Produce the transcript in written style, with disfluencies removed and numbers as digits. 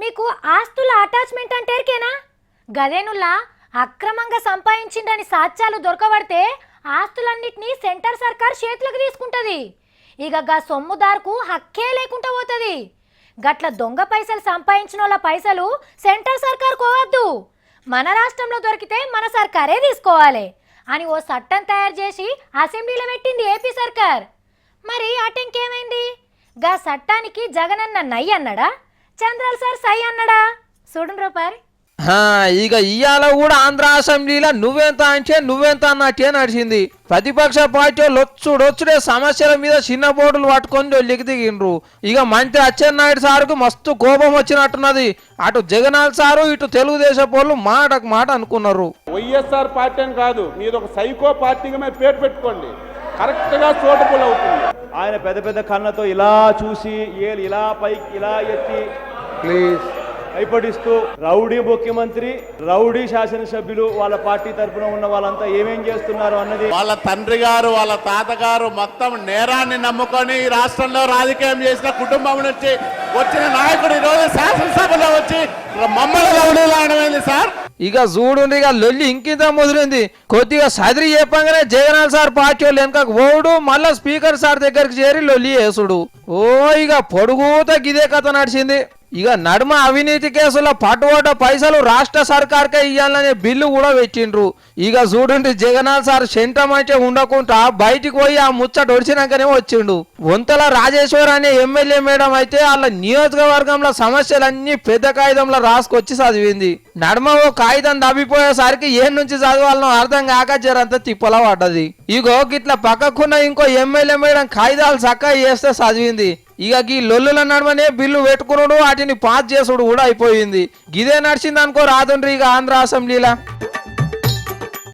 మీకు ఆస్తుల అటాచ్మెంట్ అంటేరికేనా? గదేనుల్లా అక్రమంగా సంపాదించిండని సాక్ష్యాలు దొరకబడితే ఆస్తులన్నిటినీ సెంటర్ సర్కార్ చేతులకు తీసుకుంటది. ఇక గా సొమ్ముదారుకు హక్కే లేకుండా పోతుంది. గట్ల దొంగ పైసలు సంపాదించిన వాళ్ళ పైసలు సెంటర్ సర్కార్ కోవద్దు, మన రాష్ట్రంలో దొరికితే మన సర్కారే తీసుకోవాలి అని ఓ చట్టం తయారు చేసి అసెంబ్లీలో పెట్టింది ఏపీ సర్కార్. మరి అటెంకేమైంది? గా చట్టానికి జగనన్న నై అన్నాడా, చంద్రాల్ సార్ సై అన్నాడా? చూడండి రూపాయలు. ఇక ఇవాళ కూడా ఆంధ్ర అసెంబ్లీలో నువ్వెంత అంటే నువ్వెంత అన్నట్టే నడిచింది. ప్రతిపక్ష పార్టీ లొచ్చుడే సమస్యల మీద చిన్న బోర్డులు పట్టుకొని లెక్కి దిగిండ్రు. ఇక మంత్రి అచ్చెన్నాయుడు సారుకు మస్తు కోపం వచ్చినట్టున్నది. అటు జగనాల్ సారు ఇటు తెలుగుదేశం వాళ్ళు మాటకు మాట అనుకున్నారు. వైఎస్ఆర్ పార్టీ అని కాదు, మీది ఒక సైకో పార్టీగా మీరు పేరు పెట్టుకోండి, కరెక్ట్గా చోటపుల్ అవుతుంది. ఆయన పెద్ద పెద్ద కళ్ళతో ఇలా చూసి ఏలు ఇలా పైకి ఇలా ఎత్తి ప్లీజ్ భయపడిస్తూ రౌడీ ముఖ్యమంత్రి, రౌడీ శాసనసభ్యులు, వాళ్ళ పార్టీ తరఫున ఉన్న వాళ్ళంతా ఏమేం చేస్తున్నారు అన్నది వాళ్ళ తండ్రి గారు వాళ్ళ తాతగారు మొత్తం నేరాన్ని నమ్ముకొని ఈ రాష్ట్రంలో రాజకీయం చేసిన కుటుంబం నుంచి వచ్చిన నాయకుడు ఈరోజు శాసనసభలో వచ్చి మమ్మల్ని రౌడీలు అనమైంది సార్. ఇక చూడుండి, ఇక లొల్లి ఇంకింత ముదిరింది. కొద్దిగా సదిరి చెప్పగానే జగనాల్ సార్ పార్టీ వాళ్ళు వెనకకు పోడు, మళ్ళా స్పీకర్ సార్ దగ్గరికి చేరి లొల్లి వేసుడు. ఓ ఇక పొడుగుత గిదే కథ నడిచింది. ఇక నడుమ అవినీతి కేసులో పట్టుబడ్డ పైసలు రాష్ట్ర సర్కార్కే ఇయ్యాలనే బిల్లు కూడా పెట్టిండ్రు. ఇక చూడండి, జగనాల్ సార్ సెంటం అంటే ఉండకుండా బయటికి పోయి ఆ ముచ్చట ఒడిచినాకనే వచ్చిండు. వంతల రాజేశ్వర్ అనే ఎమ్మెల్యే మేడం అయితే వాళ్ళ నియోజకవర్గంలో సమస్యలన్నీ పెద్ద కాగితంలో రాసుకొచ్చి చదివింది. నడుమ ఓ కాగితం దబ్బిపోయేసరికి ఏ నుంచి చదవాలనో అర్థం కాక జరంతా తిప్పలా పడ్డది. ఇగో గిట్ల పక్కకున్న ఇంకో ఎమ్మెల్యే మేడం కాగితాలు చక్కగా చేస్తే చదివింది. ఇక ఈ లొల్లుల నడమనే బిల్లు పెట్టుకున్నాడు, వాటిని పాస్ చేసుడు కూడా అయిపోయింది. గిదే నడిచింది అనుకో రాదుండ్రి ఇక ఆంధ్ర అసెంబ్లీలా.